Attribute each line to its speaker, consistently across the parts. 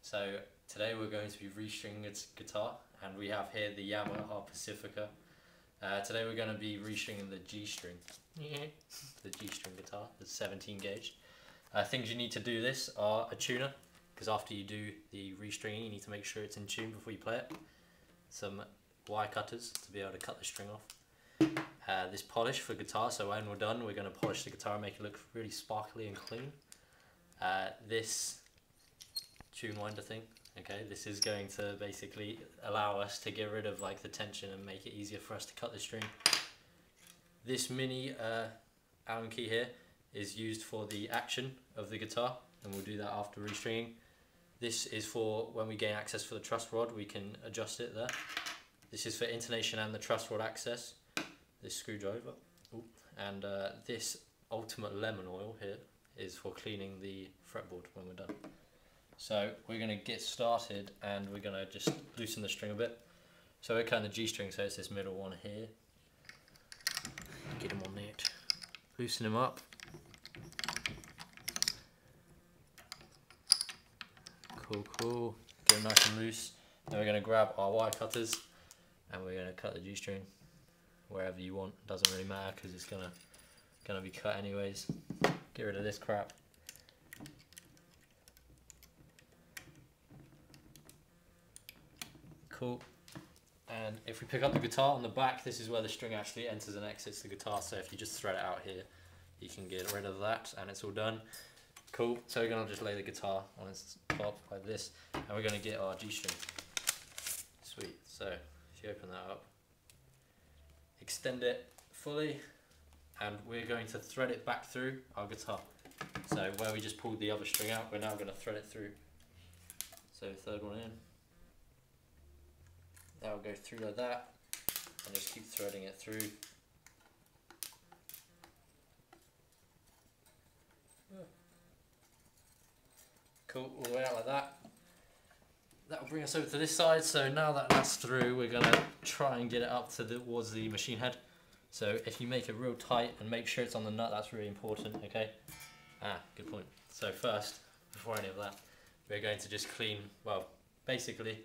Speaker 1: So today we're going to be restringing its guitar, and we have here the Yamaha Pacifica. Today we're going to be restringing the G string, the G string guitar, the 17 gauge. Things you need to do this are a tuner, because after you do the restringing you need to make sure it's in tune before you play it. Some wire cutters to be able to cut the string off. This polish for guitar, so when we're done we're going to polish the guitar and make it look really sparkly and clean. This tune winder thing, okay, this is going to basically allow us to get rid of like the tension and make it easier for us to cut the string. This mini Allen key here is used for the action of the guitar, and we'll do that after restringing. This is for when we gain access for the truss rod, we can adjust it there. This is for intonation and the truss rod access, this screwdriver. Ooh. And this ultimate lemon oil here is for cleaning the fretboard when we're done. So we're going to get started and we're going to just loosen the string a bit. So we're cutting the G string, so it's this middle one here. Get him on it. Loosen him up. Cool. Get him nice and loose. Then we're going to grab our wire cutters and we're going to cut the G string wherever you want. Doesn't really matter because it's going to be cut anyways. Get rid of this crap. Cool. And if we pick up the guitar on the back, this is where the string actually enters and exits the guitar, so if you just thread it out here you can get rid of that and it's all done. Cool. So we're going to just lay the guitar on its top like this, and we're going to get our G string. Sweet. So if you open that up, extend it fully, and we're going to thread it back through our guitar. So where we just pulled the other string out, we're now going to thread it through. So third one in. That will go through like that, and just keep threading it through. Cool, all the way out like that. That will bring us over to this side. So now that that's through, we're going to try and get it up towards the machine head. So if you make it real tight and make sure it's on the nut, that's really important, okay? Good point. So first, before any of that, we're going to just clean, well, basically,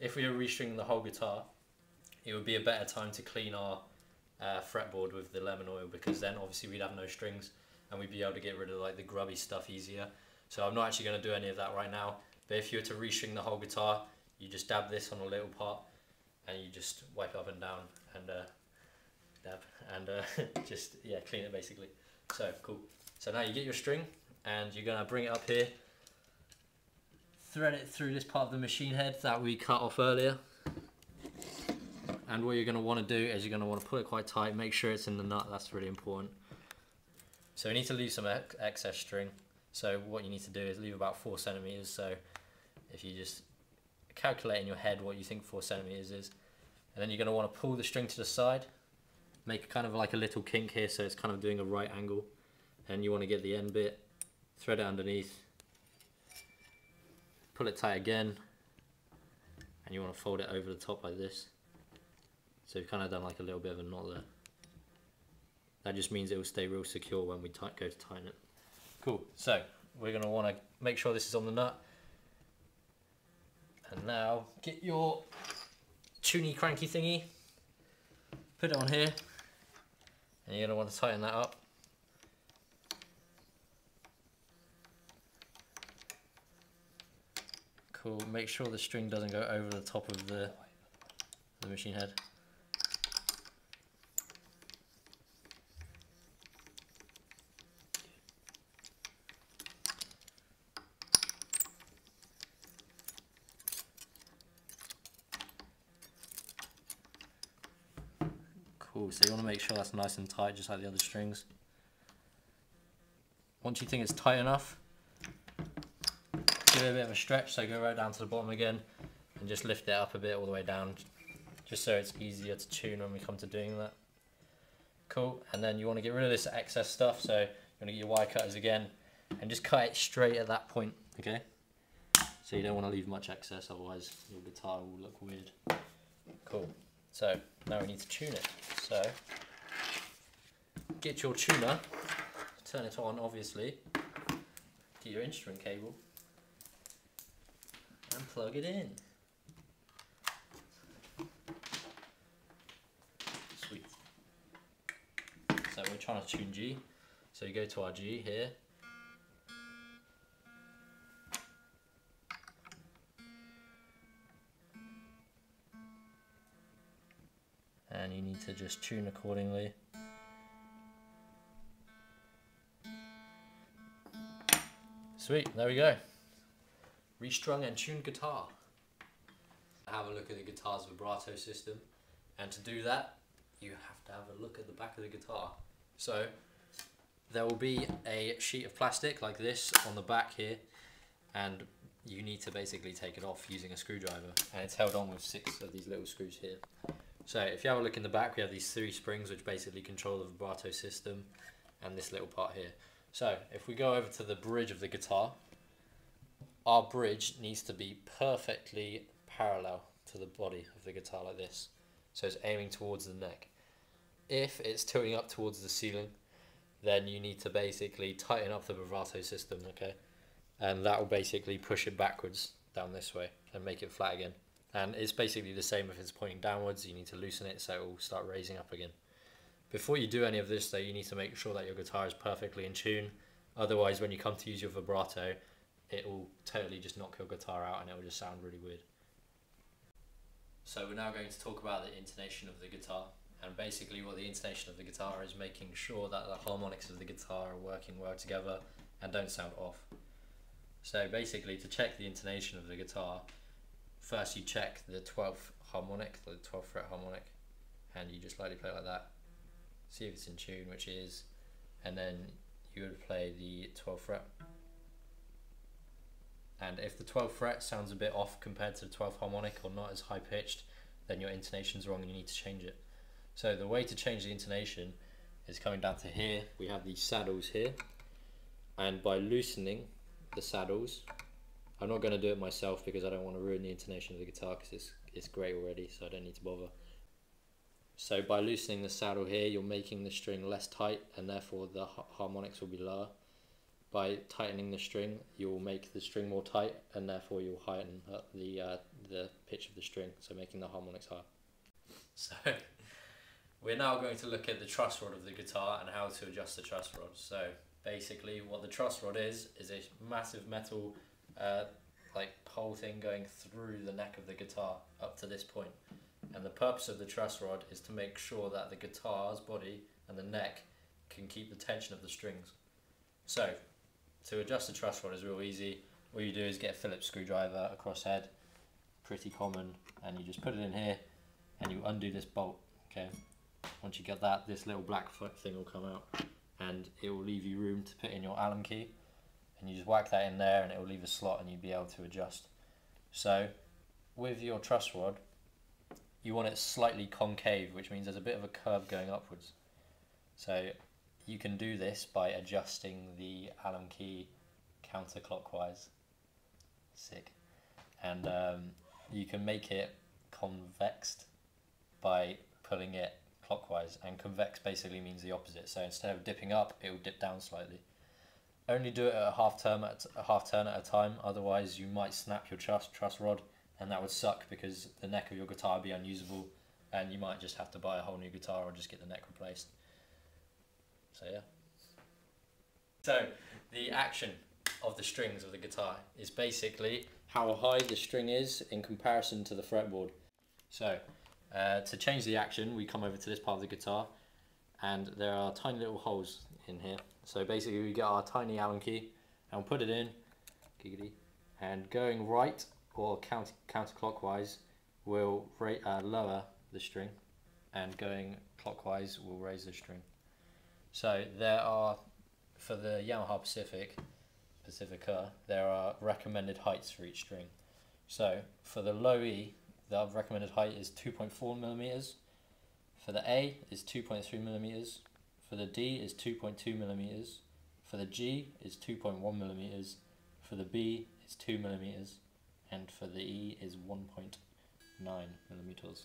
Speaker 1: if we were restringing the whole guitar, it would be a better time to clean our fretboard with the lemon oil, because then obviously we'd have no strings and we'd be able to get rid of like the grubby stuff easier. So I'm not actually going to do any of that right now, but if you were to restring the whole guitar, you just dab this on a little part and you just wipe up and down and dab and just, yeah, clean it basically. So cool. So now you get your string and you're going to bring it up here, thread it through this part of the machine head that we cut off earlier, and what you're going to want to do is you're going to want to pull it quite tight, make sure it's in the nut, that's really important. So you need to leave some excess string. So what you need to do is leave about 4 centimeters. So if you just calculate in your head what you think 4 centimeters is, and then you're going to want to pull the string to the side, make kind of like a little kink here so it's kind of doing a right angle, and you want to get the end bit, thread it underneath, pull it tight again, and you want to fold it over the top like this. So you've kind of done like a little bit of a knot there. That just means it will stay real secure when we go to tighten it. Cool, so we're going to want to make sure this is on the nut. And now get your tuney cranky thingy, put it on here, and you're going to want to tighten that up. Cool, make sure the string doesn't go over the top of the machine head. Cool, so you want to make sure that's nice and tight, just like the other strings. Once you think it's tight enough, give it a bit of a stretch, so go right down to the bottom again and just lift it up a bit all the way down, just so it's easier to tune when we come to doing that. Cool, and then you want to get rid of this excess stuff, so you want to get your wire cutters again and just cut it straight at that point, okay? So you don't want to leave much excess, otherwise your guitar will look weird. Cool, so now we need to tune it. So get your tuner, turn it on obviously, get your instrument cable, plug it in. Sweet. So we're trying to tune G. So you go to our G here. And you need to just tune accordingly. Sweet, there we go. Restrung and tuned guitar. Have a look at the guitar's vibrato system, and to do that you have to have a look at the back of the guitar. So there will be a sheet of plastic like this on the back here, and you need to basically take it off using a screwdriver, and it's held on with 6 of these little screws here. So if you have a look in the back, we have these 3 springs which basically control the vibrato system, and this little part here. So if we go over to the bridge of the guitar, our bridge needs to be perfectly parallel to the body of the guitar like this. So it's aiming towards the neck. If it's tilting up towards the ceiling, then you need to basically tighten up the vibrato system, okay? And that will basically push it backwards down this way and make it flat again. And it's basically the same if it's pointing downwards. You need to loosen it so it will start raising up again. Before you do any of this though, you need to make sure that your guitar is perfectly in tune. Otherwise, when you come to use your vibrato, it will totally just knock your guitar out and it will just sound really weird. So we're now going to talk about the intonation of the guitar. And basically what the intonation of the guitar is making sure that the harmonics of the guitar are working well together and don't sound off. So basically, to check the intonation of the guitar, first you check the 12th harmonic, the 12th fret harmonic, and you just lightly play it like that. See if it's in tune, which it is, and then you would play the 12th fret. And if the 12th fret sounds a bit off compared to the 12th harmonic or not as high pitched, then your intonation's wrong and you need to change it. So the way to change the intonation is coming down to here. We have these saddles here, and by loosening the saddles, I'm not going to do it myself because I don't want to ruin the intonation of the guitar because it's great already, so I don't need to bother. So by loosening the saddle here, you're making the string less tight and therefore the harmonics will be lower. By tightening the string, you'll make the string more tight and therefore you'll heighten the pitch of the string, so making the harmonics higher. So we're now going to look at the truss rod of the guitar and how to adjust the truss rod. So basically what the truss rod is a massive metal like pole thing going through the neck of the guitar up to this point. And the purpose of the truss rod is to make sure that the guitar's body and the neck can keep the tension of the strings. So to adjust the truss rod is real easy. All you do is get a Phillips screwdriver, a crosshead, pretty common, and you just put it in here and you undo this bolt, okay? Once you get that, this little black thing will come out and it will leave you room to put in your Allen key, and you just whack that in there and it will leave a slot and you'll be able to adjust. So with your truss rod, you want it slightly concave, which means there's a bit of a curve going upwards. So you can do this by adjusting the Allen key counterclockwise. Sick. And you can make it convexed by pulling it clockwise, and convex basically means the opposite. So instead of dipping up, it will dip down slightly. Only do it at a half turn at a time, otherwise you might snap your truss rod, and that would suck because the neck of your guitar would be unusable and you might just have to buy a whole new guitar or just get the neck replaced. So yeah. So the action of the strings of the guitar is basically how high the string is in comparison to the fretboard. So to change the action, we come over to this part of the guitar and there are tiny little holes in here. So basically we get our tiny Allen key and we'll put it in, giggity, and going right or counterclockwise will lower the string, and going clockwise will raise the string. So there are, for the Yamaha Pacifica, there are recommended heights for each string. So for the low E, the recommended height is 2.4 millimeters. For the A is 2.3 millimeters. For the D is 2.2 millimeters. For the G is 2.1 millimeters. For the B is 2 millimeters. And for the E is 1.9 millimeters.